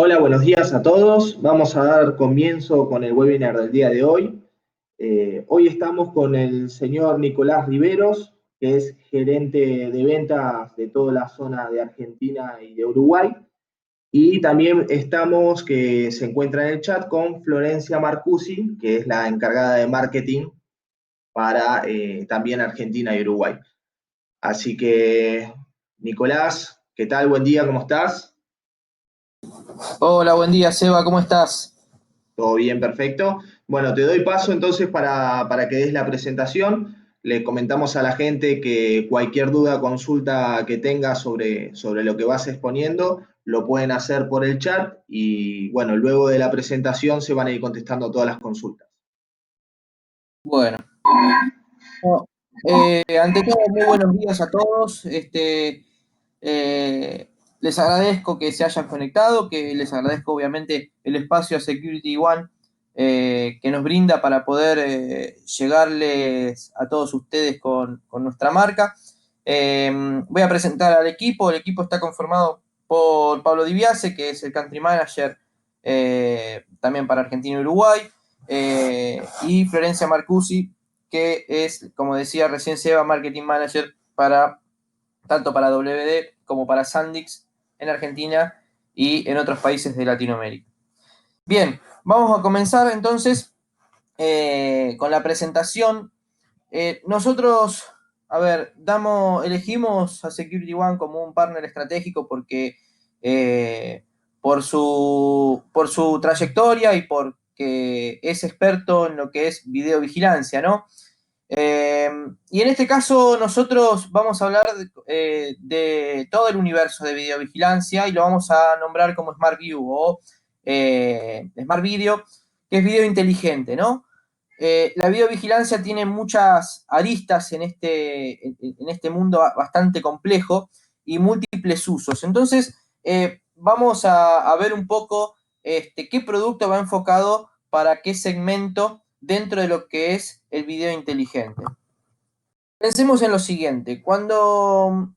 Hola, buenos días a todos. Vamos a dar comienzo con el webinar del día de hoy. Hoy estamos con el señor Nicolás Riveros, que es gerente de ventas de toda la zona de Argentina y de Uruguay. Y también estamos, que se encuentra en el chat, con Florencia Marcusi, que es la encargada de marketing para también Argentina y Uruguay. Así que, Nicolás, ¿qué tal? Buen día, ¿cómo estás? Hola, buen día, Seba, ¿cómo estás? Todo bien, perfecto. Bueno, te doy paso entonces para que des la presentación. Le comentamos a la gente que cualquier duda, consulta que tenga sobre lo que vas exponiendo, lo pueden hacer por el chat y bueno, luego de la presentación se van a ir contestando todas las consultas. Bueno, no, ante todo, muy buenos días a todos. Les agradezco que se hayan conectado, que les agradezco obviamente el espacio a Security One que nos brinda para poder llegarles a todos ustedes con nuestra marca. Voy a presentar al equipo. El equipo está conformado por Pablo Dibiase, que es el Country Manager también para Argentina y Uruguay, y Florencia Marcusi, que es, como decía recién Seba, Marketing Manager tanto para WD como para Sandix en Argentina y en otros países de Latinoamérica. Bien, vamos a comenzar entonces con la presentación. Nosotros, a ver, elegimos a Security One como un partner estratégico porque por su trayectoria y porque es experto en lo que es videovigilancia, ¿no? Y en este caso nosotros vamos a hablar de todo el universo de videovigilancia y lo vamos a nombrar como Smart View o Smart Video, que es video inteligente, ¿no? La videovigilancia tiene muchas aristas en este mundo bastante complejo y múltiples usos. Entonces, vamos a ver un poco qué producto va enfocado para qué segmento dentro de lo que es el video inteligente. Pensemos en lo siguiente, cuando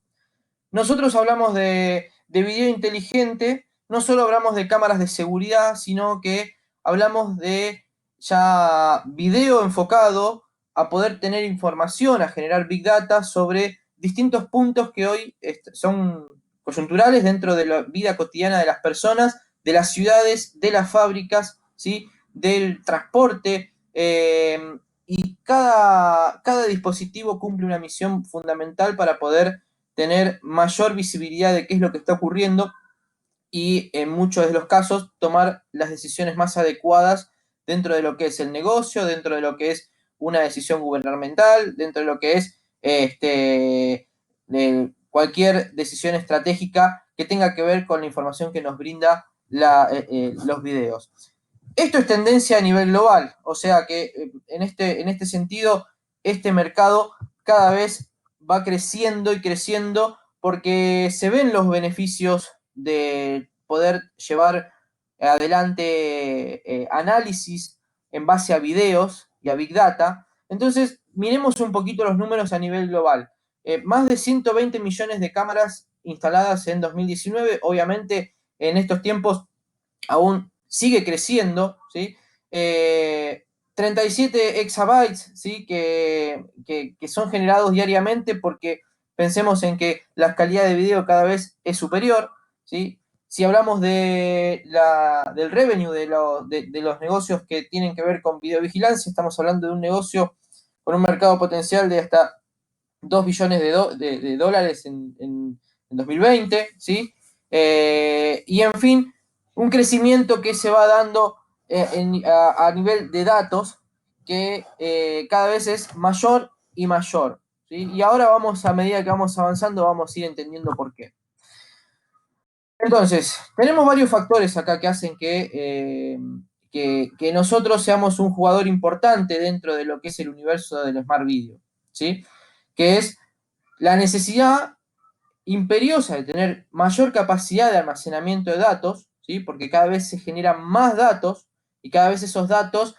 nosotros hablamos de video inteligente, no solo hablamos de cámaras de seguridad, sino que hablamos de ya video enfocado a poder tener información, a generar big data sobre distintos puntos que hoy son coyunturales dentro de la vida cotidiana de las personas, de las ciudades, de las fábricas, ¿sí? Del transporte. Y cada dispositivo cumple una misión fundamental para poder tener mayor visibilidad de qué es lo que está ocurriendo y en muchos de los casos tomar las decisiones más adecuadas dentro de lo que es el negocio, dentro de lo que es una decisión gubernamental, dentro de lo que es cualquier decisión estratégica que tenga que ver con la información que nos brinda los videos. Esto es tendencia a nivel global, o sea que en este sentido, este mercado cada vez va creciendo y creciendo porque se ven los beneficios de poder llevar adelante análisis en base a videos y a Big Data. Entonces, miremos un poquito los números a nivel global. Más de 120 millones de cámaras instaladas en 2019, obviamente en estos tiempos aún sigue creciendo, ¿sí? 37 exabytes, ¿sí? Que son generados diariamente porque pensemos en que la calidad de video cada vez es superior, ¿sí? Si hablamos del revenue de los negocios que tienen que ver con videovigilancia, estamos hablando de un negocio con un mercado potencial de hasta 2 billones de dólares en 2020, ¿sí? Y en fin, un crecimiento que se va dando a nivel de datos que cada vez es mayor y mayor, ¿sí? Y ahora vamos, a medida que vamos avanzando, vamos a ir entendiendo por qué. Entonces, tenemos varios factores acá que hacen que nosotros seamos un jugador importante dentro de lo que es el universo del Smart Video, ¿sí? Que es la necesidad imperiosa de tener mayor capacidad de almacenamiento de datos, ¿sí? Porque cada vez se generan más datos y cada vez esos datos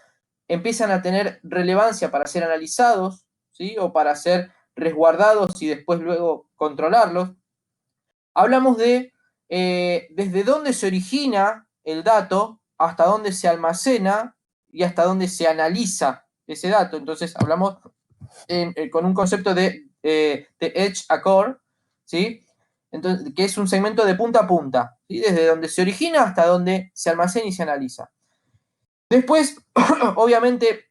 empiezan a tener relevancia para ser analizados, ¿sí? O para ser resguardados y después luego controlarlos. Hablamos de desde dónde se origina el dato, hasta dónde se almacena y hasta dónde se analiza ese dato. Entonces hablamos con un concepto de edge a core, ¿sí? Entonces, que es un segmento de punta a punta, ¿sí? Desde donde se origina hasta donde se almacena y se analiza. Después, obviamente,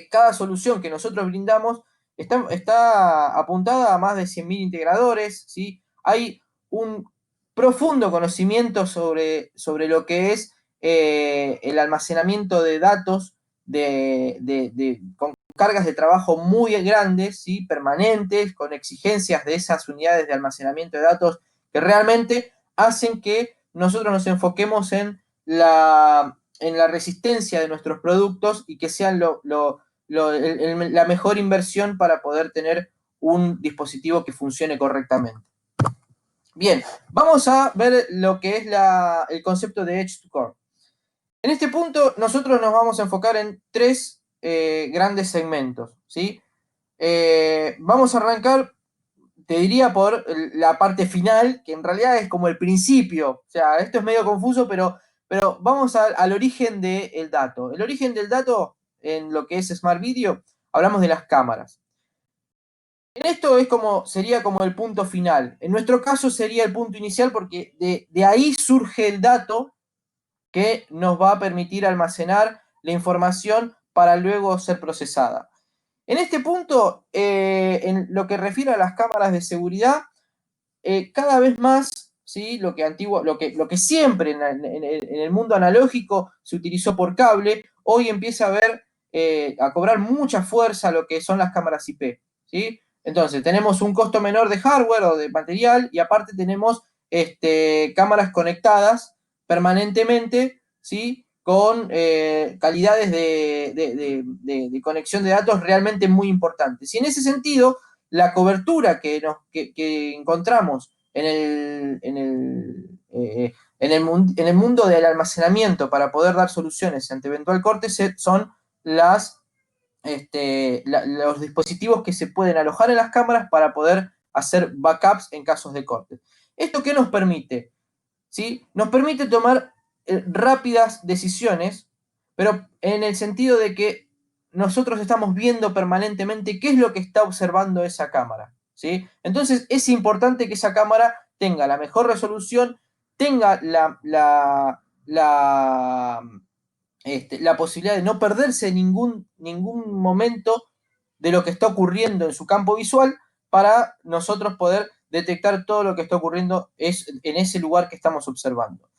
cada solución que nosotros brindamos está apuntada a más de 100.000 integradores, ¿sí? Hay un profundo conocimiento sobre lo que es el almacenamiento de datos con cargas de trabajo muy grandes, ¿sí? Permanentes, con exigencias de esas unidades de almacenamiento de datos que realmente hacen que nosotros nos enfoquemos en la resistencia de nuestros productos y que sean la mejor inversión para poder tener un dispositivo que funcione correctamente. Bien, vamos a ver lo que es el concepto de Edge to Core. En este punto nosotros nos vamos a enfocar en tres grandes segmentos, ¿sí? Vamos a arrancar, te diría, por la parte final, que en realidad es como el principio. O sea, esto es medio confuso, pero vamos al origen del dato. El origen del dato en lo que es Smart Video, hablamos de las cámaras. En esto sería como el punto final. En nuestro caso sería el punto inicial porque de ahí surge el dato que nos va a permitir almacenar la información para luego ser procesada. En este punto, en lo que refiere a las cámaras de seguridad, cada vez más, ¿sí? Lo que siempre en el mundo analógico se utilizó por cable, hoy empieza a cobrar mucha fuerza lo que son las cámaras IP, ¿sí? Entonces, tenemos un costo menor de hardware o de material y aparte tenemos cámaras conectadas permanentemente, ¿sí? Con calidades de conexión de datos realmente muy importantes. Y en ese sentido, la cobertura que encontramos en el mundo del almacenamiento para poder dar soluciones ante eventual corte son los dispositivos que se pueden alojar en las cámaras para poder hacer backups en casos de corte. ¿Esto qué nos permite? ¿Sí? Nos permite tomar rápidas decisiones, pero en el sentido de que nosotros estamos viendo permanentemente qué es lo que está observando esa cámara, ¿sí? Entonces es importante que esa cámara tenga la mejor resolución, tenga la posibilidad de no perderse ningún momento de lo que está ocurriendo en su campo visual para nosotros poder detectar todo lo que está ocurriendo en ese lugar que estamos observando.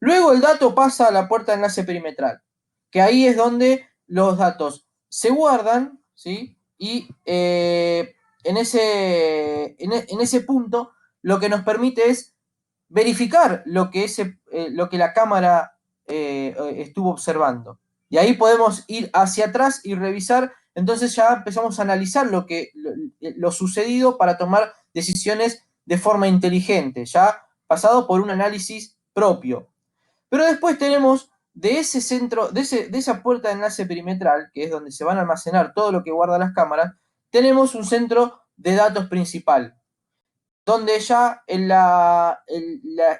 Luego el dato pasa a la puerta de enlace perimetral, que ahí es donde los datos se guardan, ¿sí? Y en ese punto lo que nos permite es verificar lo que la cámara estuvo observando. Y ahí podemos ir hacia atrás y revisar, entonces ya empezamos a analizar lo sucedido para tomar decisiones de forma inteligente, ya pasado por un análisis propio. Pero después tenemos de ese centro, de esa puerta de enlace perimetral, que es donde se van a almacenar todo lo que guarda las cámaras, tenemos un centro de datos principal, donde ya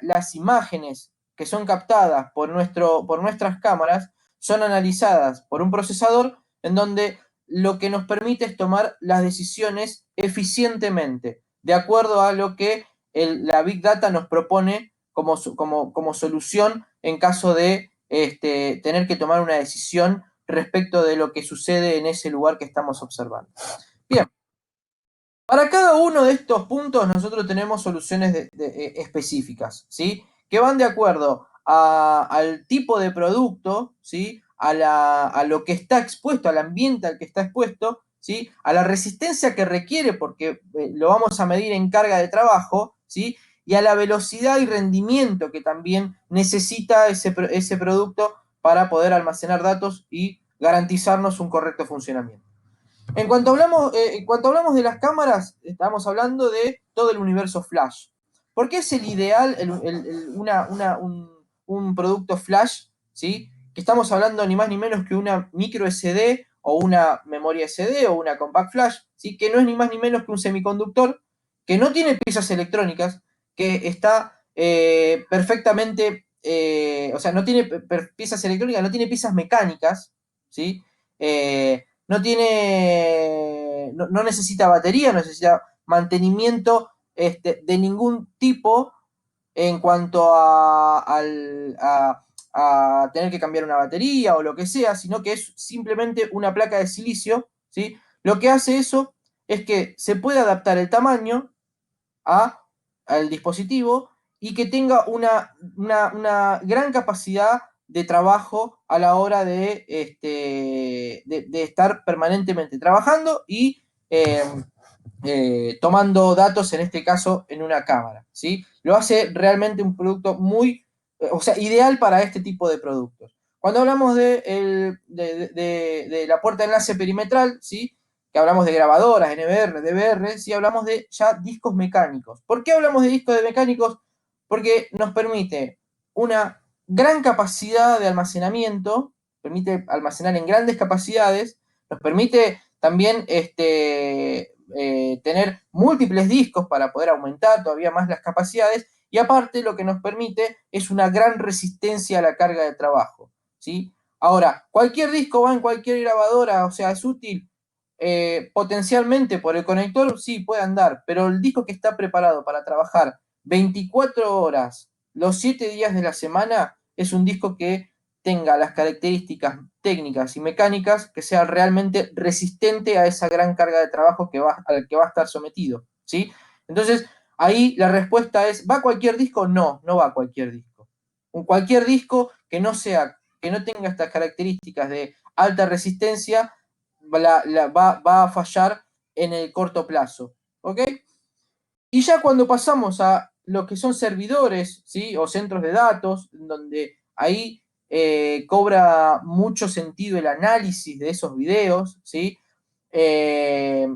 las imágenes que son captadas por nuestras cámaras son analizadas por un procesador en donde lo que nos permite es tomar las decisiones eficientemente, de acuerdo a lo que la Big Data nos propone como solución en caso de tener que tomar una decisión respecto de lo que sucede en ese lugar que estamos observando. Bien. Para cada uno de estos puntos nosotros tenemos soluciones específicas, ¿sí? Que van de acuerdo al tipo de producto, ¿sí? A lo que está expuesto, al ambiente al que está expuesto, ¿sí? A la resistencia que requiere, porque lo vamos a medir en carga de trabajo, ¿sí? Y a la velocidad y rendimiento que también necesita ese producto para poder almacenar datos y garantizarnos un correcto funcionamiento. En cuanto hablamos de las cámaras, estamos hablando de todo el universo flash. ¿Por qué es el ideal un producto flash? ¿Sí? Que estamos hablando ni más ni menos que una micro SD o una memoria SD o una compact flash, ¿sí? Que no es ni más ni menos que un semiconductor que no tiene piezas electrónicas, que está perfectamente o sea, no tiene piezas electrónicas, no tiene piezas mecánicas, ¿sí? No necesita batería, no necesita mantenimiento de ningún tipo en cuanto a tener que cambiar una batería o lo que sea, sino que es simplemente una placa de silicio, ¿sí? Lo que hace eso es que se puede adaptar el tamaño al dispositivo y que tenga una gran capacidad de trabajo a la hora de estar permanentemente trabajando y eh, tomando datos, en este caso, en una cámara, ¿sí? Lo hace realmente un producto muy, o sea, ideal para este tipo de productos. Cuando hablamos de la puerta de enlace perimetral, ¿sí? Que hablamos de grabadoras, NVR, DVR, ¿sí? Hablamos de ya discos mecánicos. ¿Por qué hablamos de discos de mecánicos? Porque nos permite una gran capacidad de almacenamiento, permite almacenar en grandes capacidades, nos permite también tener múltiples discos para poder aumentar todavía más las capacidades y aparte lo que nos permite es una gran resistencia a la carga de trabajo, ¿sí? Ahora, cualquier disco va en cualquier grabadora, o sea, es útil potencialmente por el conector, sí, puede andar, pero el disco que está preparado para trabajar 24 horas, los 7 días de la semana, es un disco que tenga las características técnicas y mecánicas que sea realmente resistente a esa gran carga de trabajo al que va a estar sometido, ¿sí? Entonces, ahí la respuesta es, ¿va cualquier disco? No, no va cualquier disco. Cualquier disco que que no tenga estas características de alta resistencia, va a fallar en el corto plazo, ¿ok? Y ya cuando pasamos a lo que son servidores, ¿sí? O centros de datos, donde ahí cobra mucho sentido el análisis de esos videos, ¿sí? Eh,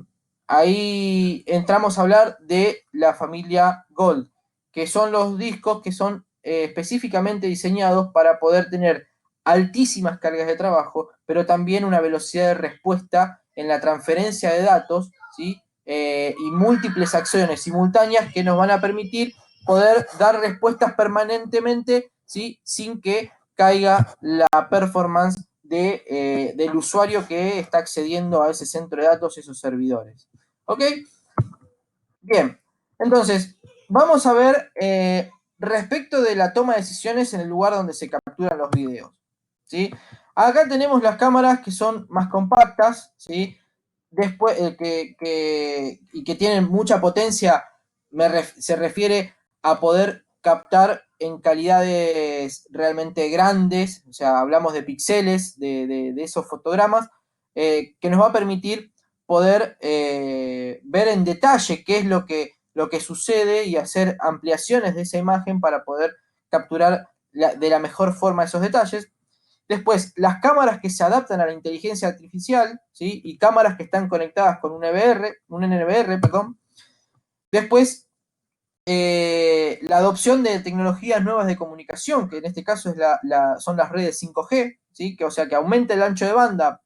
Ahí entramos a hablar de la familia Gold, que son los discos que son específicamente diseñados para poder tener altísimas cargas de trabajo, pero también una velocidad de respuesta en la transferencia de datos, ¿sí? Y múltiples acciones simultáneas que nos van a permitir poder dar respuestas permanentemente, ¿sí? Sin que caiga la performance del usuario que está accediendo a ese centro de datos, esos servidores. ¿Ok? Bien, entonces, vamos a ver respecto de la toma de decisiones en el lugar donde se capturan los videos. ¿Sí? Acá tenemos las cámaras que son más compactas, ¿sí? Después, y que tienen mucha potencia, se refiere a poder captar en calidades realmente grandes, o sea, hablamos de píxeles de esos fotogramas, que nos va a permitir poder ver en detalle qué es lo que sucede y hacer ampliaciones de esa imagen para poder capturar de la mejor forma esos detalles. Después, las cámaras que se adaptan a la inteligencia artificial, ¿sí? Y cámaras que están conectadas con un NVR, perdón. Después, la adopción de tecnologías nuevas de comunicación, que en este caso son las redes 5G, ¿sí? O sea, que aumenta el ancho de banda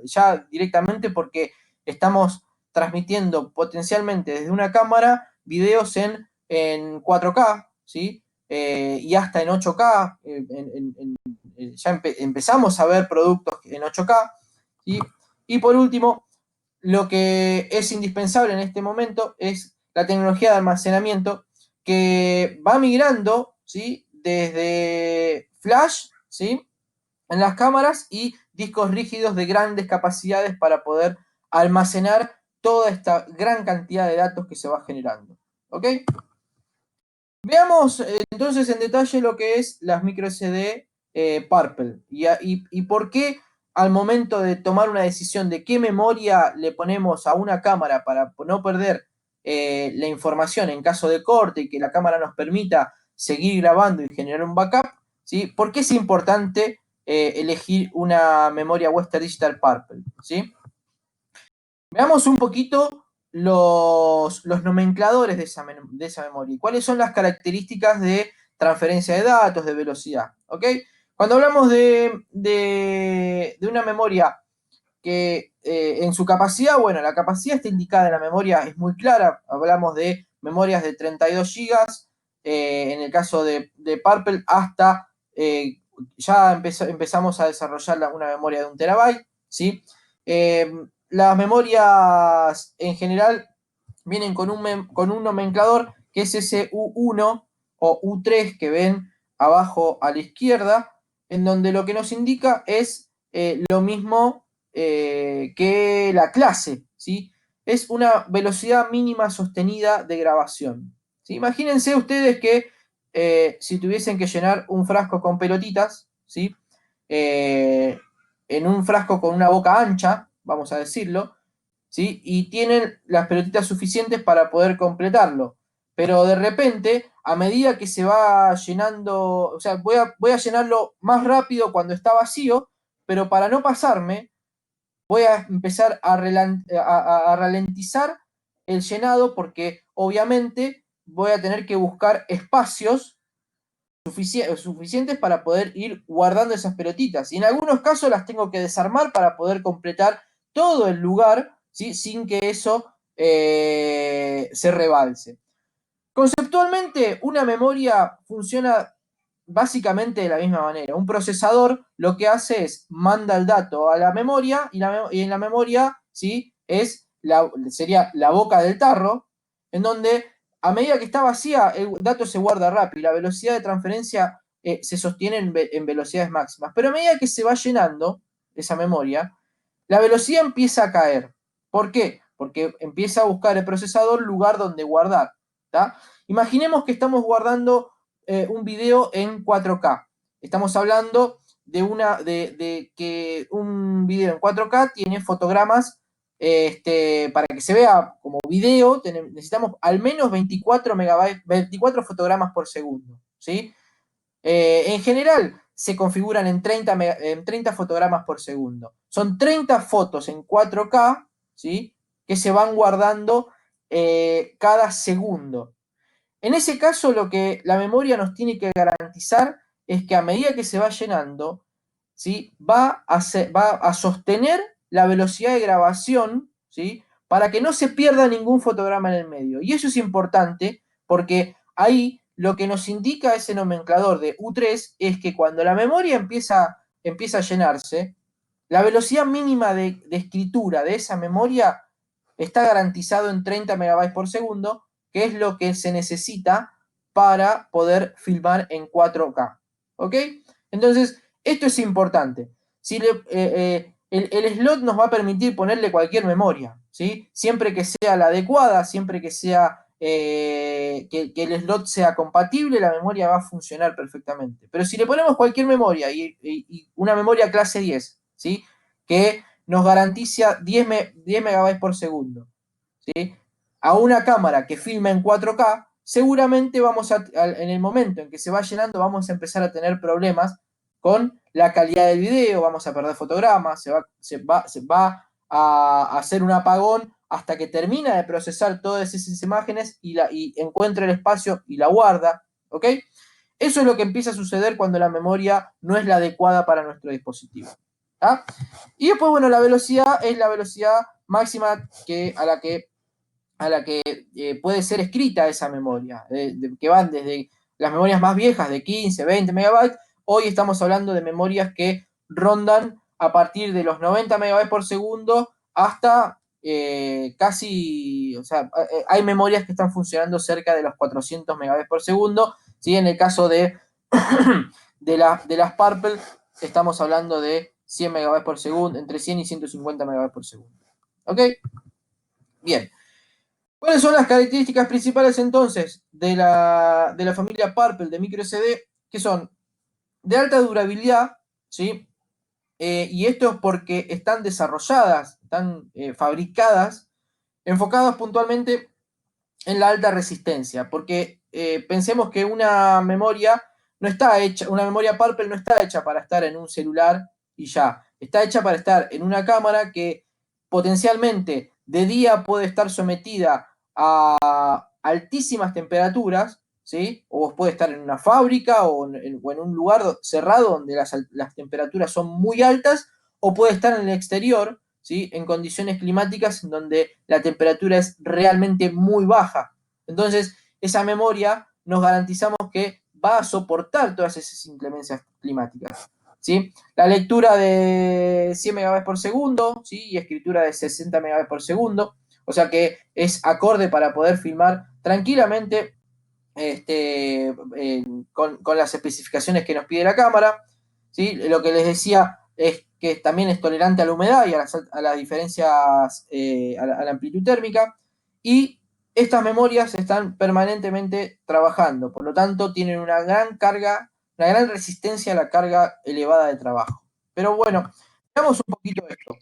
ya directamente porque estamos transmitiendo potencialmente desde una cámara videos en 4K, ¿sí? Y hasta en 8K, ya empezamos a ver productos en 8K, ¿sí? Y por último, lo que es indispensable en este momento es la tecnología de almacenamiento que va migrando, ¿sí? Desde flash, ¿sí? En las cámaras y discos rígidos de grandes capacidades para poder almacenar toda esta gran cantidad de datos que se va generando. ¿Ok? Veamos entonces en detalle lo que es las micro SD Purple y por qué al momento de tomar una decisión de qué memoria le ponemos a una cámara para no perder la información en caso de corte y que la cámara nos permita seguir grabando y generar un backup, ¿sí? ¿Por qué es importante elegir una memoria Western Digital Purple? ¿Sí? Veamos un poquito los nomencladores de esa memoria. ¿Cuáles son las características de transferencia de datos, de velocidad? ¿Ok? Cuando hablamos de una memoria que en su capacidad, bueno, la capacidad está indicada en la memoria, es muy clara. Hablamos de memorias de 32 GB en el caso de Purple, hasta ya empezamos a desarrollar una memoria de 1 terabyte, ¿sí? Las memorias en general vienen con un nomenclador que es ese U1 o U3 que ven abajo a la izquierda, en donde lo que nos indica es lo mismo que la clase, ¿sí? Es una velocidad mínima sostenida de grabación, ¿sí? Imagínense ustedes que si tuviesen que llenar un frasco con pelotitas, ¿sí? En un frasco con una boca ancha, vamos a decirlo, ¿sí? Y tienen las pelotitas suficientes para poder completarlo. Pero de repente, a medida que se va llenando, o sea, voy a llenarlo más rápido cuando está vacío, pero para no pasarme, voy a empezar a ralentizar el llenado porque obviamente voy a tener que buscar espacios suficientes para poder ir guardando esas pelotitas. Y en algunos casos las tengo que desarmar para poder completar todo el lugar, ¿sí? Sin que eso se rebalse. Conceptualmente, una memoria funciona básicamente de la misma manera. Un procesador lo que hace es manda el dato a la memoria y en la memoria, ¿sí? Sería la boca del tarro, en donde a medida que está vacía, el dato se guarda rápido y la velocidad de transferencia se sostiene en velocidades máximas. Pero a medida que se va llenando esa memoria, la velocidad empieza a caer. ¿Por qué? Porque empieza a buscar el procesador lugar donde guardar. ¿Tá? Imaginemos que estamos guardando un video en 4K. Estamos hablando de que un video en 4K tiene fotogramas, para que se vea como video, necesitamos al menos 24 megabytes, 24 fotogramas por segundo, ¿sí? En general se configuran en 30 fotogramas por segundo. Son 30 fotos en 4K, ¿sí? Que se van guardando cada segundo. En ese caso, lo que la memoria nos tiene que garantizar es que a medida que se va llenando, ¿sí? va a sostener la velocidad de grabación, ¿sí? Para que no se pierda ningún fotograma en el medio. Y eso es importante porque ahí lo que nos indica ese nomenclador de U3 es que cuando la memoria empieza a llenarse, la velocidad mínima de escritura de esa memoria está garantizado en 30 megabytes por segundo, que es lo que se necesita para poder filmar en 4K. ¿Ok? Entonces, esto es importante. Si el slot nos va a permitir ponerle cualquier memoria, ¿sí? Siempre que sea la adecuada, siempre que sea que el slot sea compatible, la memoria va a funcionar perfectamente. Pero si le ponemos cualquier memoria y una memoria clase 10, ¿sí? Que nos garantiza 10 megabytes por segundo, ¿sí? A una cámara que filma en 4K, seguramente en el momento en que se va llenando, vamos a empezar a tener problemas con la calidad del video, vamos a perder fotogramas, se va a hacer un apagón hasta que termina de procesar todas esas imágenes y encuentra el espacio y la guarda, ¿ok? Eso es lo que empieza a suceder cuando la memoria no es la adecuada para nuestro dispositivo. ¿Tá? Y después, bueno, la velocidad es la velocidad máxima a la que puede ser escrita esa memoria, que van desde las memorias más viejas de 15, 20 megabytes. Hoy estamos hablando de memorias que rondan a partir de los 90 megabytes por segundo hasta casi, o sea, hay memorias que están funcionando cerca de los 400 megabytes por segundo, ¿sí? En el caso de las Purple estamos hablando de 100 megabytes por segundo, entre 100 y 150 megabytes por segundo. ¿Ok? Bien. ¿Cuáles son las características principales entonces de la familia Purple de micro SD? Que son de alta durabilidad, ¿sí? Y esto es porque están desarrolladas, están fabricadas, enfocadas puntualmente en la alta resistencia, porque pensemos que una memoria no está hecha, una memoria Purple no está hecha para estar en un celular y ya, está hecha para estar en una cámara que potencialmente de día puede estar sometida a altísimas temperaturas, ¿sí? O puede estar en una fábrica o en un lugar cerrado donde las temperaturas son muy altas, o puede estar en el exterior, ¿sí? En condiciones climáticas en donde la temperatura es realmente muy baja. Entonces, esa memoria nos garantizamos que va a soportar todas esas inclemencias climáticas, ¿sí? La lectura de 100 megabytes por segundo, ¿sí? Y escritura de 60 megabytes por segundo, o sea que es acorde para poder filmar tranquilamente con las especificaciones que nos pide la cámara, ¿sí? Lo que les decía es que también es tolerante a la humedad y a las diferencias, a la amplitud térmica, y estas memorias están permanentemente trabajando, por lo tanto tienen una gran carga, una gran resistencia a la carga elevada de trabajo. Pero bueno, veamos un poquito esto.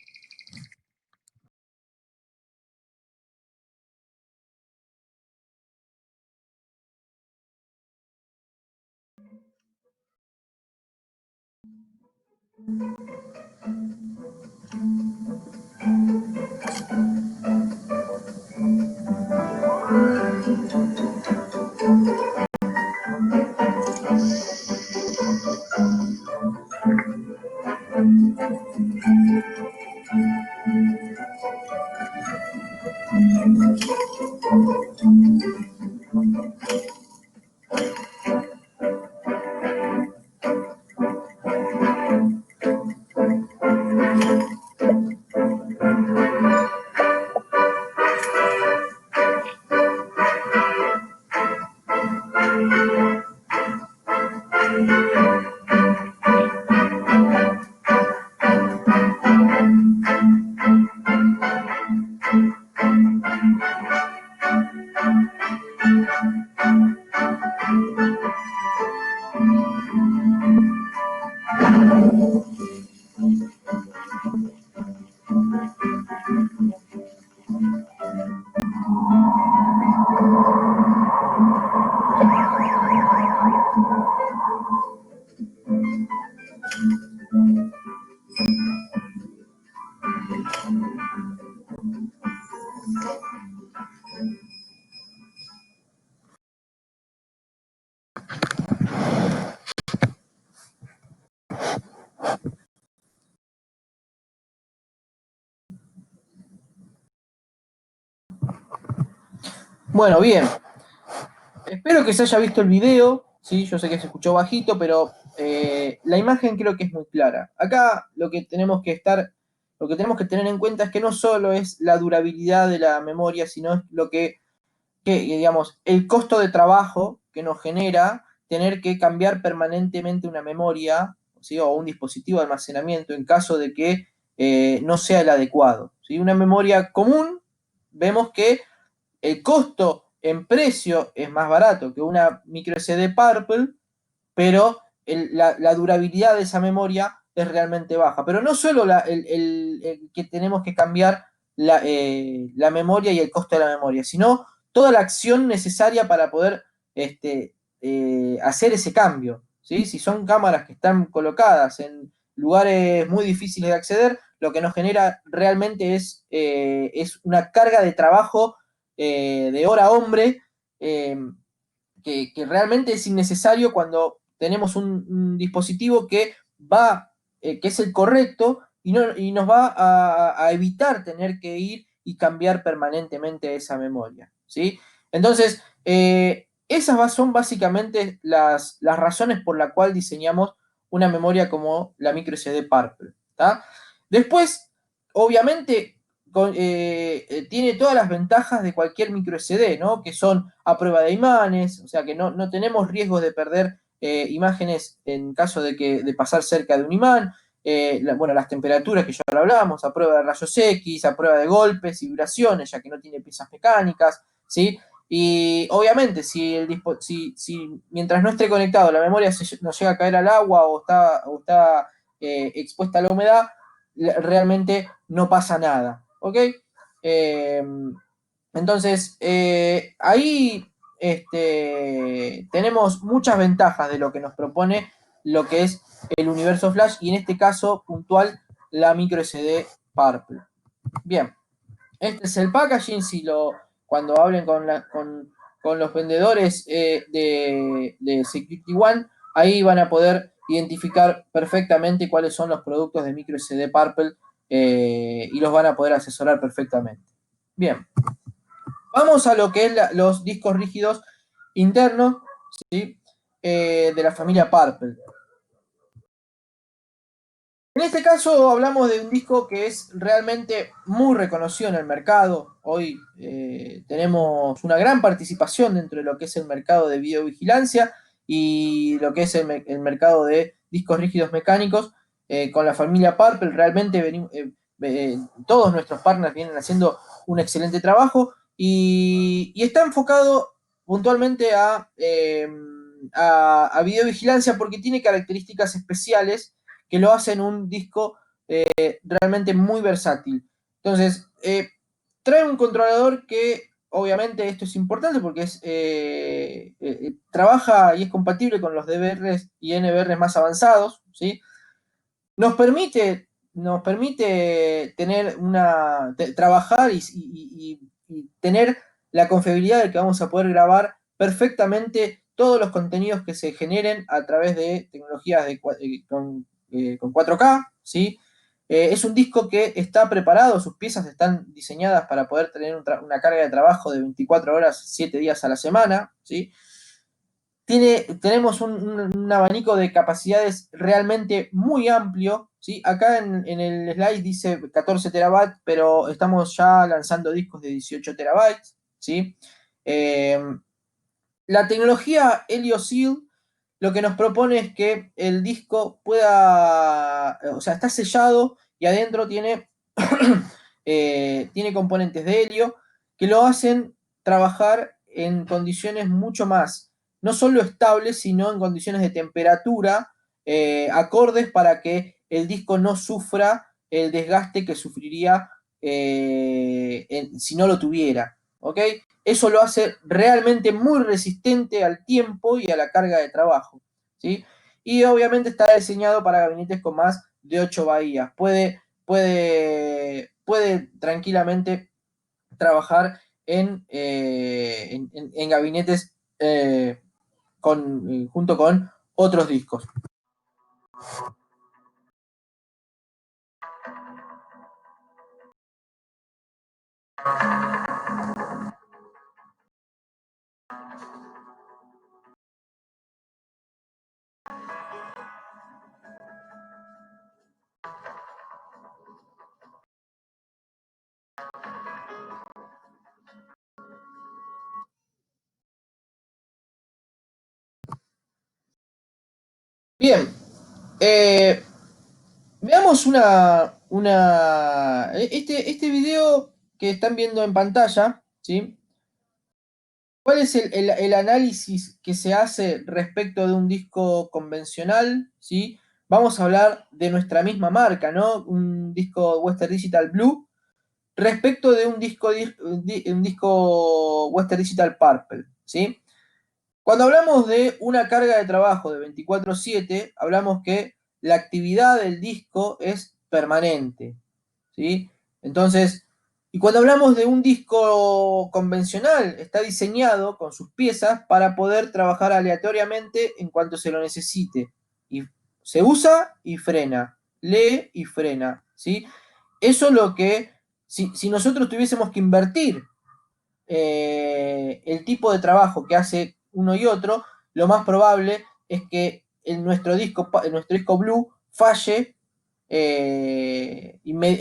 Bueno, bien. Espero que se haya visto el video, ¿sí? Yo sé que se escuchó bajito, pero la imagen creo que es muy clara. Acá lo que tenemos que tener en cuenta es que no solo es la durabilidad de la memoria, sino es digamos, el costo de trabajo que nos genera tener que cambiar permanentemente una memoria, ¿sí? O un dispositivo de almacenamiento en caso de que no sea el adecuado, ¿sí? Una memoria común, vemos que el costo en precio es más barato que una micro SD Purple, pero la durabilidad de esa memoria es realmente baja. Pero no solo el que tenemos que cambiar la memoria y el costo de la memoria, sino toda la acción necesaria para poder hacer ese cambio, ¿sí? Si son cámaras que están colocadas en lugares muy difíciles de acceder, lo que nos genera realmente es una carga de trabajo de hora hombre, que realmente es innecesario cuando tenemos un dispositivo que es el correcto y nos va a evitar tener que ir y cambiar permanentemente esa memoria, ¿sí? Entonces, esas son básicamente las razones por las cuales diseñamos una memoria como la microSD Purple, ¿tá? Después, obviamente, tiene todas las ventajas de cualquier micro SD, ¿no? Que son a prueba de imanes, o sea que no tenemos riesgos de perder imágenes en caso de pasar cerca de un imán. Bueno, las temperaturas que ya lo hablamos, a prueba de rayos X, a prueba de golpes y vibraciones, ya que no tiene piezas mecánicas, ¿sí? Y obviamente, si mientras no esté conectado la memoria nos llega a caer al agua o está expuesta a la humedad, realmente no pasa nada, ¿ok? Eh, entonces, ahí tenemos muchas ventajas de lo que nos propone lo que es el universo Flash y en este caso puntual la micro SD Purple. Bien, este es el packaging, cuando hablen con los vendedores de Security One, ahí van a poder identificar perfectamente cuáles son los productos de micro SD Purple y los van a poder asesorar perfectamente. Bien, vamos a lo que es los discos rígidos internos, ¿sí? De la familia Purple. En este caso hablamos de un disco que es realmente muy reconocido en el mercado. Hoy tenemos una gran participación dentro de lo que es el mercado de videovigilancia y lo que es el mercado de discos rígidos mecánicos. Con la familia Purple realmente todos nuestros partners vienen haciendo un excelente trabajo y está enfocado puntualmente a videovigilancia porque tiene características especiales que lo hacen un disco realmente muy versátil. Entonces, trae un controlador que obviamente esto es importante porque trabaja y es compatible con los DVRs y NVRs más avanzados, ¿sí? Nos permite tener trabajar y tener la confiabilidad de que vamos a poder grabar perfectamente todos los contenidos que se generen a través de tecnologías con 4K, ¿sí? Es un disco que está preparado, sus piezas están diseñadas para poder tener una carga de trabajo de 24 horas, 7 días a la semana, ¿sí? Tenemos un abanico de capacidades realmente muy amplio, ¿sí? Acá en el slide dice 14 terabytes, pero estamos ya lanzando discos de 18 terabytes, ¿sí? Eh, la tecnología Helio Seal lo que nos propone es que el disco o sea, está sellado y adentro tiene componentes de helio que lo hacen trabajar en condiciones mucho más, no solo estables, sino en condiciones de temperatura acordes para que el disco no sufra el desgaste que sufriría si no lo tuviera. ¿Ok? Eso lo hace realmente muy resistente al tiempo y a la carga de trabajo, ¿sí? Y obviamente está diseñado para gabinetes con más de 8 bahías. Puede tranquilamente trabajar en gabinetes junto con otros discos. Bien, eh, veamos este video que están viendo en pantalla, ¿sí? ¿Cuál es el análisis que se hace respecto de un disco convencional? ¿Sí? Vamos a hablar de nuestra misma marca, ¿no? Un disco Western Digital Blue respecto de un disco Western Digital Purple, ¿sí? Cuando hablamos de una carga de trabajo de 24/7, hablamos que la actividad del disco es permanente, ¿sí? Entonces, y cuando hablamos de un disco convencional, está diseñado con sus piezas para poder trabajar aleatoriamente en cuanto se lo necesite. Y se usa y frena, lee y frena, ¿sí? Eso es lo que, si nosotros tuviésemos que invertir el tipo de trabajo que hace uno y otro, lo más probable es que nuestro disco Blue falle,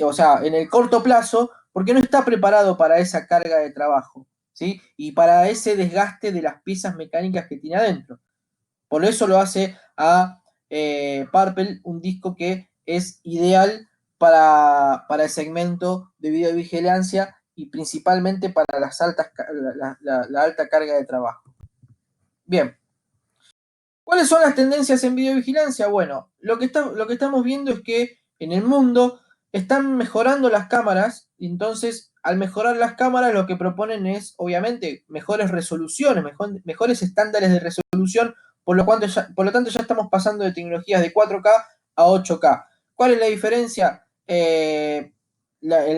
o sea, en el corto plazo, porque no está preparado para esa carga de trabajo, ¿sí? Y para ese desgaste de las piezas mecánicas que tiene adentro. Por eso lo hace a Purple un disco que es ideal para el segmento de videovigilancia y principalmente para la alta carga de trabajo. Bien, ¿cuáles son las tendencias en videovigilancia? Bueno, lo que estamos viendo es que en el mundo están mejorando las cámaras, y entonces al mejorar las cámaras lo que proponen es obviamente mejores resoluciones, mejores estándares de resolución, por lo tanto ya estamos pasando de tecnologías de 4K a 8K. ¿Cuál es la diferencia? La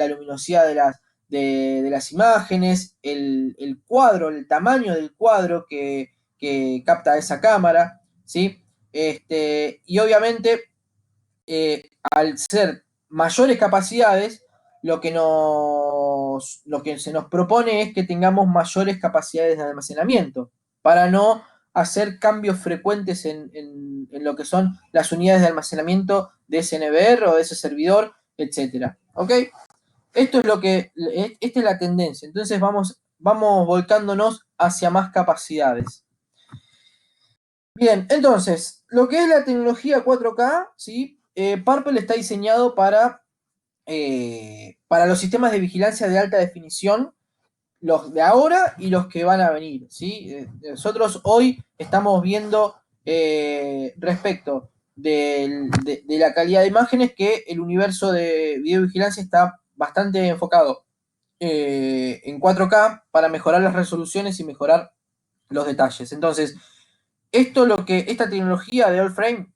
luminosidad de las imágenes, el cuadro, el tamaño del cuadro que capta esa cámara, ¿sí? Y obviamente, al ser mayores capacidades, lo que lo que se nos propone es que tengamos mayores capacidades de almacenamiento para no hacer cambios frecuentes en lo que son las unidades de almacenamiento de ese NVR o de ese servidor, etcétera. ¿Ok? Esta es la tendencia. Entonces vamos volcándonos hacia más capacidades. Bien, entonces, lo que es la tecnología 4K, ¿sí? Purple está diseñado para los sistemas de vigilancia de alta definición, los de ahora y los que van a venir, ¿sí? Nosotros hoy estamos viendo respecto de la calidad de imágenes que el universo de videovigilancia está bastante enfocado en 4K para mejorar las resoluciones y mejorar los detalles. Entonces, esta tecnología de All Frame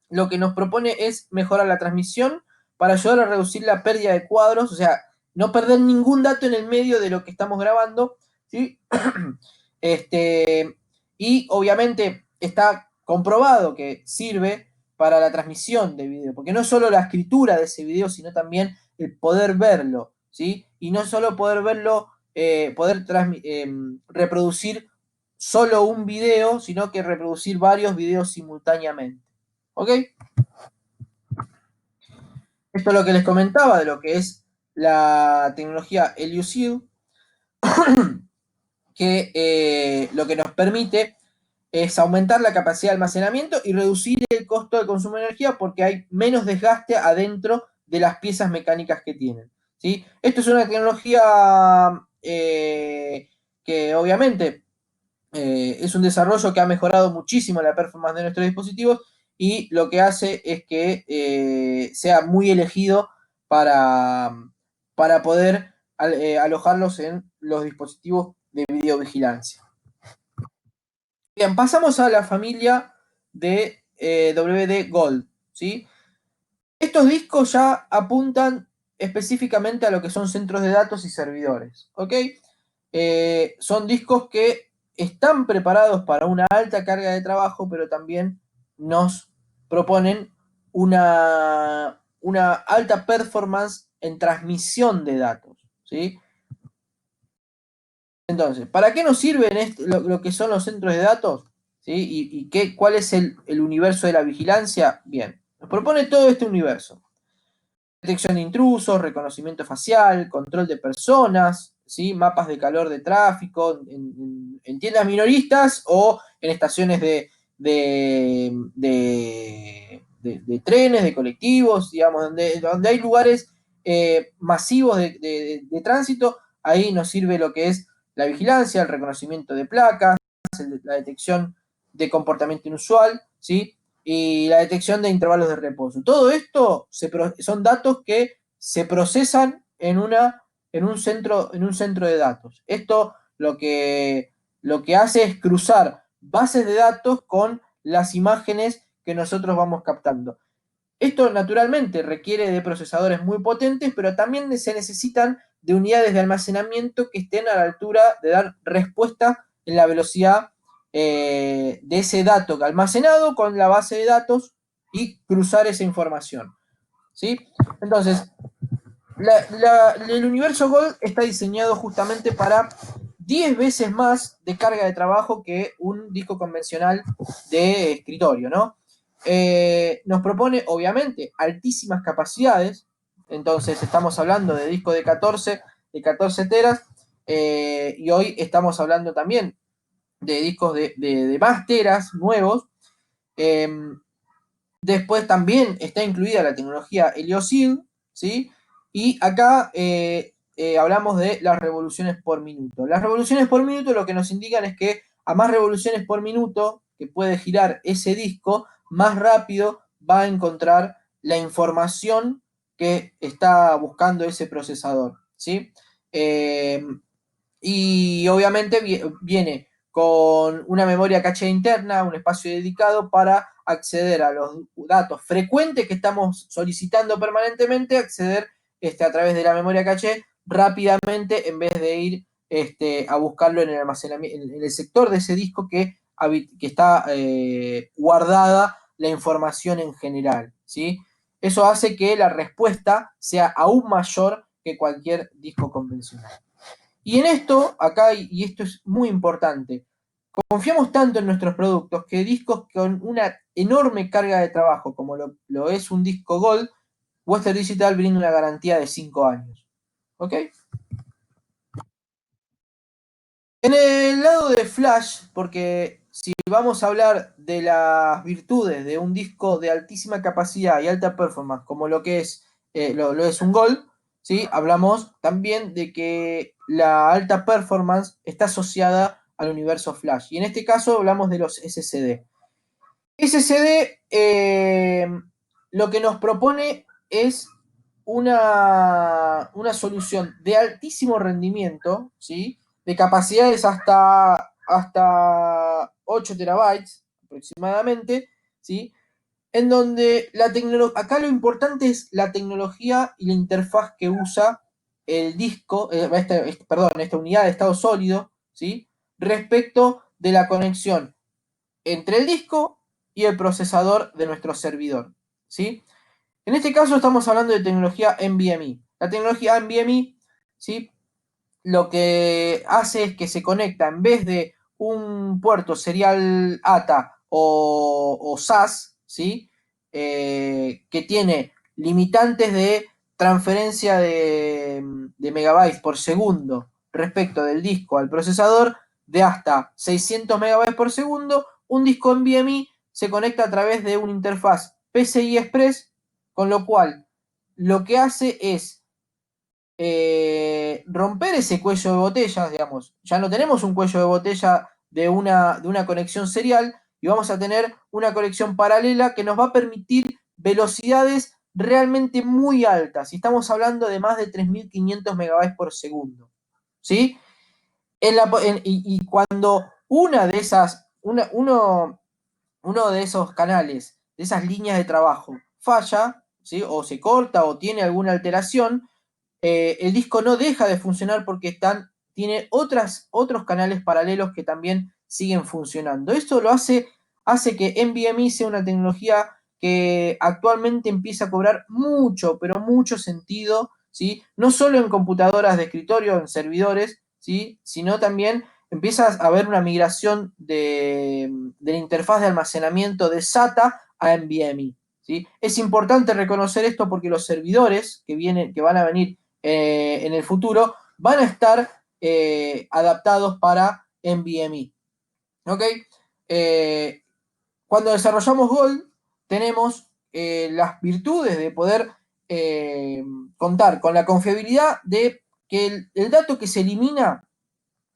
lo que nos propone es mejorar la transmisión para ayudar a reducir la pérdida de cuadros, o sea, no perder ningún dato en el medio de lo que estamos grabando, ¿sí? Y obviamente está comprobado que sirve para la transmisión de video, porque no solo la escritura de ese video, sino también el poder verlo, ¿sí? Y no solo poder verlo, reproducir solo un video, sino que reproducir varios videos simultáneamente. ¿Ok? Esto es lo que les comentaba de lo que es la tecnología Elucid, que lo que nos permite es aumentar la capacidad de almacenamiento y reducir el costo de consumo de energía porque hay menos desgaste adentro de las piezas mecánicas que tienen, ¿sí? Esto es una tecnología que obviamente es un desarrollo que ha mejorado muchísimo la performance de nuestros dispositivos y lo que hace es que sea muy elegido para, para poder alojarlos en los dispositivos de videovigilancia. Bien, pasamos a la familia de WD Gold, ¿sí? Estos discos ya apuntan específicamente a lo que son centros de datos y servidores, ¿ok? Son discos que están preparados para una alta carga de trabajo, pero también nos proponen una alta performance en transmisión de datos, ¿sí? Entonces, ¿para qué nos sirven lo que son los centros de datos? ¿Sí? ¿Y cuál es el universo de la vigilancia? Bien, nos propone todo este universo. Detección de intrusos, reconocimiento facial, control de personas, ¿sí? Mapas de calor de tráfico en tiendas minoristas o en estaciones de trenes, de colectivos, digamos, donde hay lugares masivos de tránsito, ahí nos sirve lo que es la vigilancia, el reconocimiento de placas, la detección de comportamiento inusual, ¿sí? Y la detección de intervalos de reposo. Todo esto son datos que se procesan en un centro de datos. Esto lo que hace es cruzar bases de datos con las imágenes que nosotros vamos captando. Esto naturalmente requiere de procesadores muy potentes, pero también se necesitan de unidades de almacenamiento que estén a la altura de dar respuesta en la velocidad de ese dato almacenado con la base de datos y cruzar esa información, ¿sí? Entonces, el universo Gold está diseñado justamente para 10 veces más de carga de trabajo que un disco convencional de escritorio, ¿no? Nos propone, obviamente, altísimas capacidades. Entonces, estamos hablando de discos de 14 teras, y hoy estamos hablando también de discos de más teras nuevos. Eh, Después también está incluida la tecnología Heliosync, ¿sí? Y acá hablamos de las revoluciones por minuto. Las revoluciones por minuto lo que nos indican es que a más revoluciones por minuto que puede girar ese disco, más rápido va a encontrar la información que está buscando ese procesador, ¿sí? Y obviamente viene con una memoria caché interna, un espacio dedicado para acceder a los datos frecuentes que estamos solicitando permanentemente, acceder a través de la memoria caché rápidamente en vez de ir a buscarlo en el almacenamiento, en el sector de ese disco que está guardada la información en general, ¿sí? Eso hace que la respuesta sea aún mayor que cualquier disco convencional. Y en esto, acá, y esto es muy importante, confiamos tanto en nuestros productos que discos con una enorme carga de trabajo, como lo es un disco Gold, Western Digital brinda una garantía de 5 años. ¿Ok? En el lado de Flash, porque si vamos a hablar de las virtudes de un disco de altísima capacidad y alta performance, como lo que es, lo es un Gold, ¿sí? Hablamos también de que la alta performance está asociada al universo Flash. Y en este caso hablamos de los SSD. SSD lo que nos propone es una solución de altísimo rendimiento, ¿sí? De capacidades hasta 8 terabytes aproximadamente, ¿sí? En donde acá lo importante es la tecnología y la interfaz que usa el disco, esta unidad de estado sólido, ¿sí? Respecto de la conexión entre el disco y el procesador de nuestro servidor, ¿sí? En este caso estamos hablando de tecnología NVMe. La tecnología NVMe, ¿sí? Lo que hace es que se conecta en vez de un puerto serial ATA o SAS, ¿sí? Que tiene limitantes de transferencia de megabytes por segundo respecto del disco al procesador de hasta 600 megabytes por segundo, un disco NVMe se conecta a través de una interfaz PCI Express, con lo cual lo que hace es romper ese cuello de botella, digamos. Ya no tenemos un cuello de botella de una conexión serial y vamos a tener una conexión paralela que nos va a permitir velocidades realmente muy altas. Y estamos hablando de más de 3.500 megabytes por segundo. ¿Sí? Y cuando uno de esos canales, de esas líneas de trabajo, falla, ¿sí? O se corta o tiene alguna alteración, el disco no deja de funcionar porque tiene otros canales paralelos que también siguen funcionando. Esto hace que NVMe sea una tecnología que actualmente empieza a cobrar mucho, pero mucho sentido, ¿sí? No solo en computadoras de escritorio, en servidores, ¿sí? Sino también empieza a haber una migración de la interfaz de almacenamiento de SATA a NVMe. ¿Sí? Es importante reconocer esto porque los servidores que van a venir en el futuro van a estar adaptados para NVMe. ¿Ok? Cuando desarrollamos Gold, tenemos las virtudes de poder contar con la confiabilidad de que el dato que se elimina,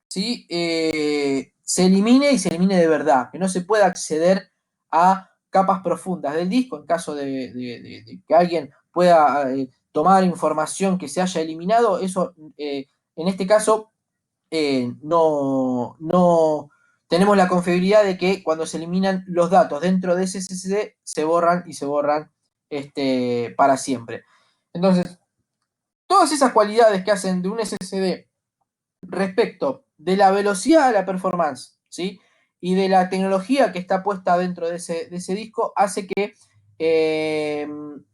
¿sí? Se elimine y se elimine de verdad, que no se pueda acceder a capas profundas del disco en caso de que alguien pueda tomar información que se haya eliminado. Eso, en este caso, no tenemos la confiabilidad de que cuando se eliminan los datos dentro de ese SSD se borran y se borran para siempre. Entonces, todas esas cualidades que hacen de un SSD respecto de la velocidad de la performance, ¿sí? Y de la tecnología que está puesta dentro de ese disco, hace que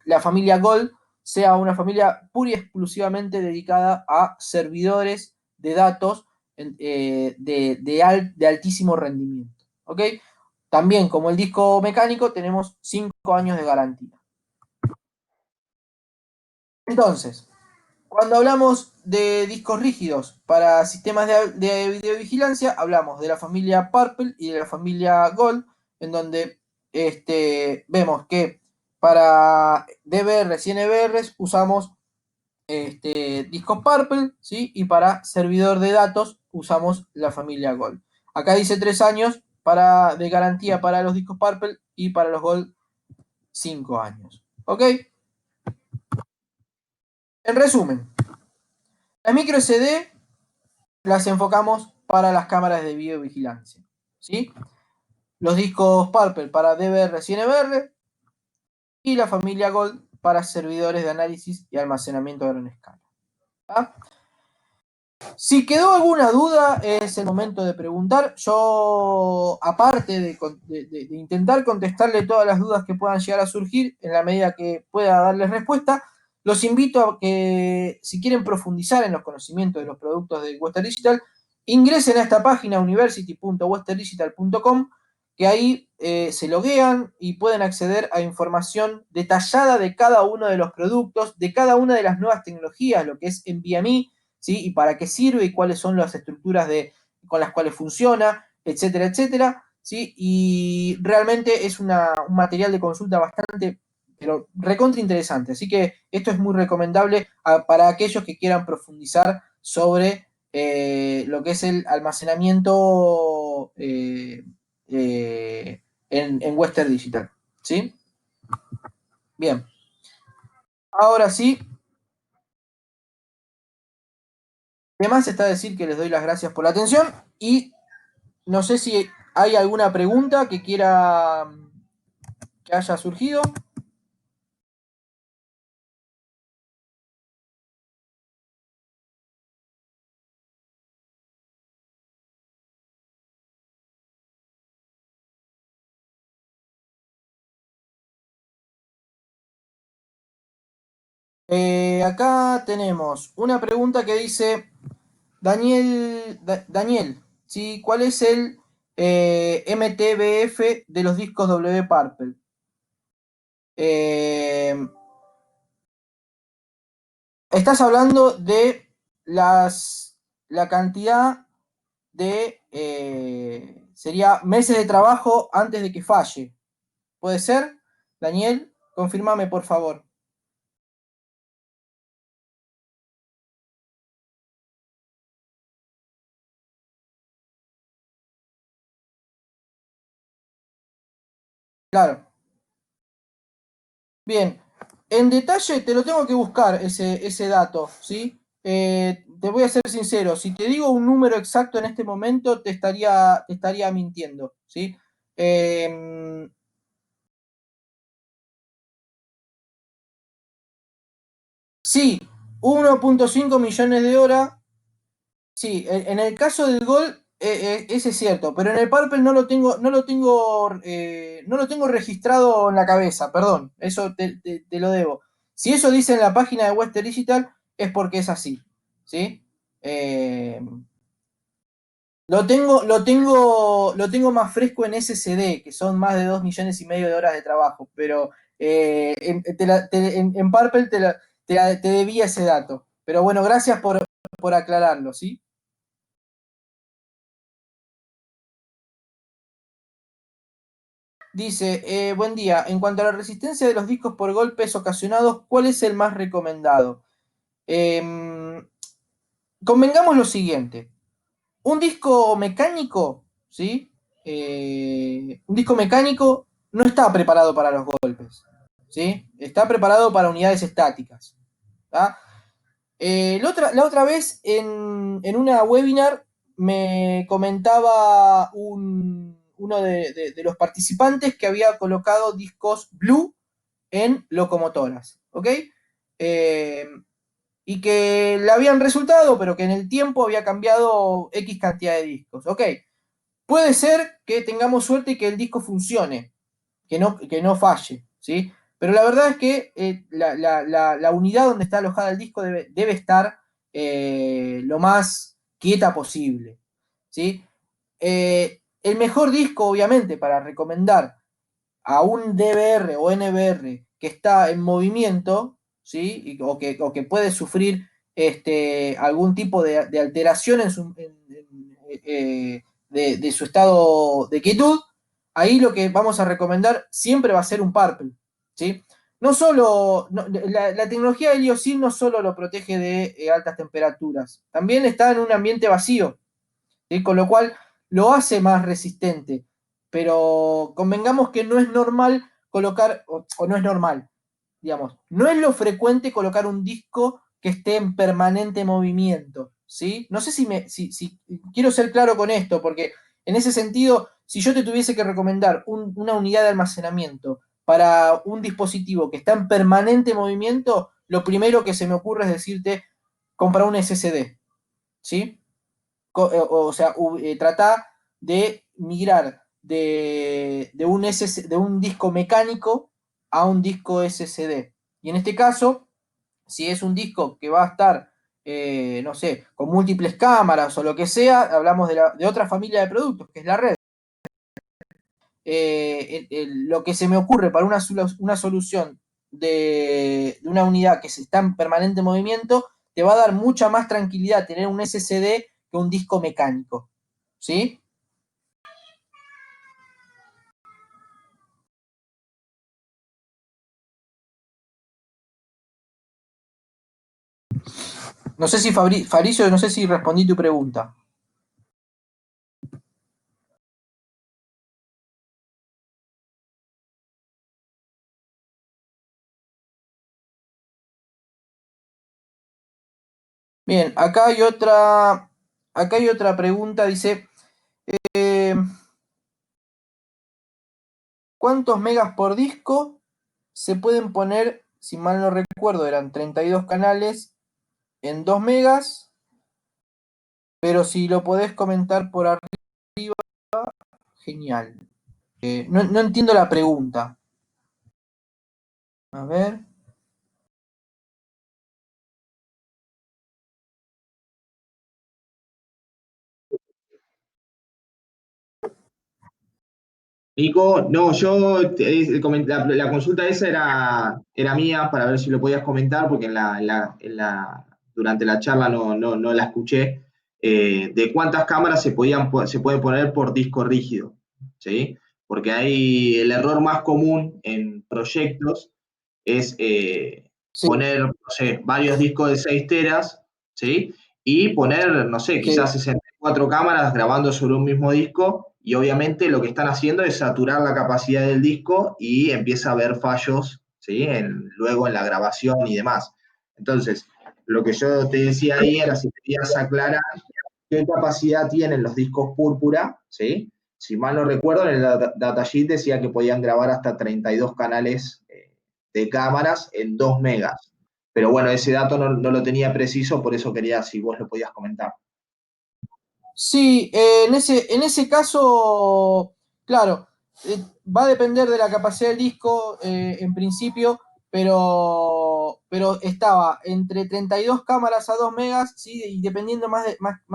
la familia Gold sea una familia pura y exclusivamente dedicada a servidores de datos de altísimo rendimiento. ¿Ok? También, como el disco mecánico, tenemos 5 años de garantía. Entonces, cuando hablamos de discos rígidos para sistemas de videovigilancia, hablamos de la familia Purple y de la familia Gold, en donde vemos que para DVRs y NVRs usamos discos Purple, ¿sí? Y para servidor de datos usamos la familia Gold. Acá dice 3 años de garantía para los discos Purple y para los Gold 5 años. ¿Ok? En resumen, las micro SD las enfocamos para las cámaras de videovigilancia, ¿sí? Los discos Purple para DVR y NVR y la familia Gold para servidores de análisis y almacenamiento a gran escala. ¿Tá? Si quedó alguna duda, es el momento de preguntar. Yo, aparte de intentar contestarle todas las dudas que puedan llegar a surgir, en la medida que pueda darles respuesta, los invito a que, si quieren profundizar en los conocimientos de los productos de Western Digital, ingresen a esta página university.westerndigital.com, que ahí se loguean y pueden acceder a información detallada de cada uno de los productos, de cada una de las nuevas tecnologías, lo que es NVMe, ¿sí? Y para qué sirve y cuáles son las estructuras con las cuales funciona, etcétera, etcétera, ¿sí? Y realmente es un material de consulta bastante, pero recontra interesante. Así que esto es muy recomendable para aquellos que quieran profundizar sobre lo que es el almacenamiento en Western Digital. ¿Sí? Bien. Ahora sí. Además está decir que les doy las gracias por la atención y no sé si hay alguna pregunta que quiera que haya surgido. Acá tenemos una pregunta que dice Daniel, ¿sí? ¿Cuál es el MTBF de los discos W Purple? Eh, Estás hablando de la cantidad de, sería meses de trabajo antes de que falle. ¿Puede ser? Daniel, confírmame por favor. Claro. Bien. En detalle te lo tengo que buscar ese dato, ¿sí? Te voy a ser sincero, si te digo un número exacto en este momento, te estaría mintiendo, ¿sí? Eh, sí, 1,5 millones de horas. Sí, en el caso del gol, ese es cierto, pero en el Purple no lo tengo registrado en la cabeza, perdón, eso te lo debo. Si eso dice en la página de Western Digital, es porque es así, ¿sí? Eh, lo tengo más fresco en SSD, que son más de 2,5 millones de horas de trabajo, pero en Purple te debía ese dato. Pero bueno, gracias por aclararlo, ¿sí? Dice, buen día, en cuanto a la resistencia de los discos por golpes ocasionados, ¿cuál es el más recomendado? Em, Convengamos lo siguiente, un disco mecánico, ¿sí? Un disco mecánico no está preparado para los golpes, ¿sí? Está preparado para unidades estáticas, ¿tá? La otra vez en una webinar me comentaba uno de los participantes que había colocado discos Blue en locomotoras, ¿ok? Eh, y que le habían resultado, pero que en el tiempo había cambiado X cantidad de discos, ¿ok? Puede ser que tengamos suerte y que el disco funcione, que no falle, ¿sí? Pero la verdad es que la unidad donde está alojada el disco debe estar lo más quieta posible, ¿sí? El mejor disco, obviamente, para recomendar a un DVR o NVR que está en movimiento, ¿sí? O que puede sufrir algún tipo de alteración de su estado de quietud, ahí lo que vamos a recomendar siempre va a ser un Purple, ¿sí? No solo, la tecnología de LioSyn no solo lo protege de altas temperaturas, también está en un ambiente vacío, ¿sí? Con lo cual lo hace más resistente. Pero convengamos que no es normal colocar, o no es normal, digamos, no es lo frecuente colocar un disco que esté en permanente movimiento, ¿sí? No sé si quiero ser claro con esto, porque en ese sentido, si yo te tuviese que recomendar una unidad de almacenamiento para un dispositivo que está en permanente movimiento, lo primero que se me ocurre es decirte, comprar un SSD, ¿sí? O sea, trata de migrar de un disco mecánico a un disco SSD. Y en este caso, si es un disco que va a estar, no sé, con múltiples cámaras o lo que sea, hablamos de otra familia de productos, que es la red. Lo que se me ocurre para una solución de una unidad que está en permanente movimiento, te va a dar mucha más tranquilidad tener un SSD que un disco mecánico. ¿Sí? No sé si Fabricio, no sé si respondí tu pregunta. Bien, acá hay otra pregunta, dice, eh, ¿cuántos megas por disco se pueden poner, si mal no recuerdo, eran 32 canales en 2 megas, pero si lo podés comentar por arriba, genial. No entiendo la pregunta. A ver. Nico, no, la consulta esa era mía para ver si lo podías comentar, porque durante la charla no la escuché, de cuántas cámaras se pueden poner por disco rígido, ¿sí? Porque hay el error más común en proyectos es Sí, poner, no sé, varios discos de 6 teras, ¿sí? Y poner, no sé, sí, quizás 64 cámaras grabando sobre un mismo disco, y obviamente lo que están haciendo es saturar la capacidad del disco y empieza a haber fallos, ¿sí? Luego en la grabación y demás. Entonces, lo que yo te decía ahí era si querías aclarar qué capacidad tienen los discos púrpura, ¿sí? Si mal no recuerdo, en el datasheet decía que podían grabar hasta 32 canales de cámaras en 2 megas. Pero bueno, ese dato no lo tenía preciso, por eso quería si vos lo podías comentar. sí, en ese caso, claro, va a depender de la capacidad del disco en principio, pero estaba entre 32 cámaras a 2 megas, ¿sí? Y dependiendo más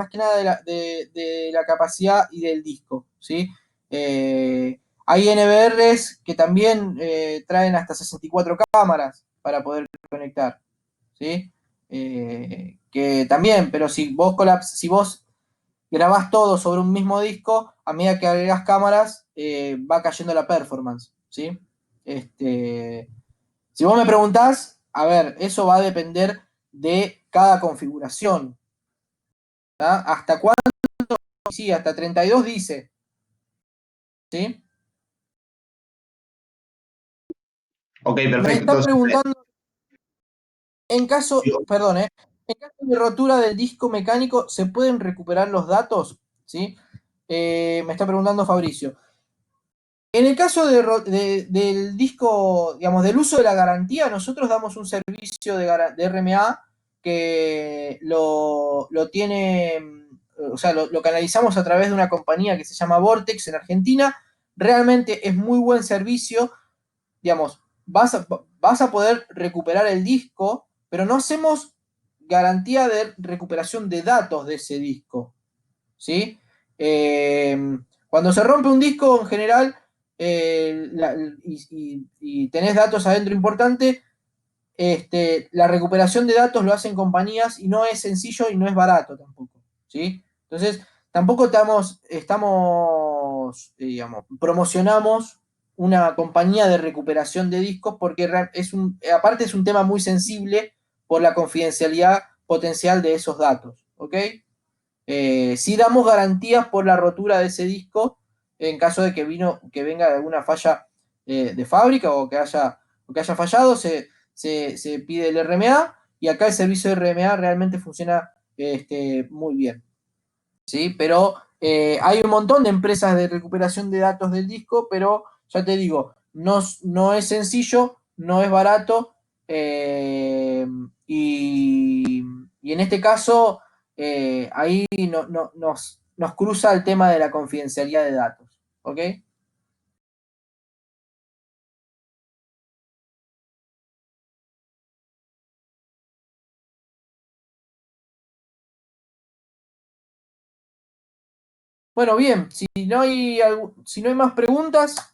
que nada de la capacidad y del disco, ¿sí? Hay NVRs que también traen hasta 64 cámaras para poder conectar, ¿sí? Que también, pero si vos grabás todo sobre un mismo disco, a medida que agregas cámaras, va cayendo la performance, ¿sí? Este, si vos me preguntás, a ver, eso va a depender de cada configuración. ¿Tá? ¿Hasta cuánto? Sí, hasta 32 dice, ¿sí? Ok, Me perfecto. está Entonces, preguntando, en caso, perdón, en caso de rotura del disco mecánico, ¿se pueden recuperar los datos? ¿Sí? Me está preguntando Fabricio. En el caso del disco, digamos, del uso de la garantía, nosotros damos un servicio de RMA que lo tiene, o sea, lo canalizamos a través de una compañía que se llama Vortex en Argentina. Realmente es muy buen servicio, digamos, vas a poder recuperar el disco, pero no hacemos garantía de recuperación de datos de ese disco. ¿Sí? Cuando se rompe un disco, en general, y tenés datos adentro importantes, la recuperación de datos lo hacen compañías y no es sencillo y no es barato tampoco, ¿sí? Entonces, tampoco digamos, promocionamos una compañía de recuperación de discos porque aparte es un tema muy sensible por la confidencialidad potencial de esos datos, ¿ok? Sí damos garantías por la rotura de ese disco en caso de que venga alguna falla de fábrica o que haya fallado, se pide el RMA y acá el servicio de RMA realmente funciona muy bien. ¿Sí? Pero hay un montón de empresas de recuperación de datos del disco, pero ya te digo, no es sencillo, no es barato, eh, y, y en este caso ahí nos cruza el tema de la confidencialidad de datos. ¿Ok? Bueno, bien, si no hay más preguntas,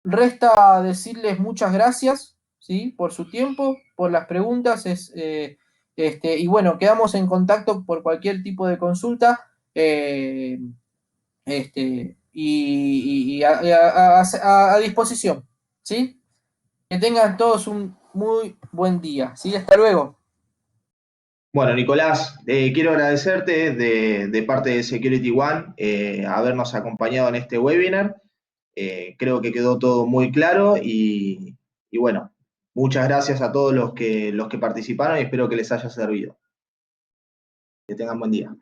resta decirles muchas gracias, ¿sí? Por su tiempo, por las preguntas, y bueno, quedamos en contacto por cualquier tipo de consulta, a disposición, ¿sí? Que tengan todos un muy buen día, ¿sí? Hasta luego. Bueno, Nicolás, quiero agradecerte de parte de Security One habernos acompañado en este webinar. Creo que quedó todo muy claro y bueno, muchas gracias a todos los que participaron y espero que les haya servido. Que tengan buen día.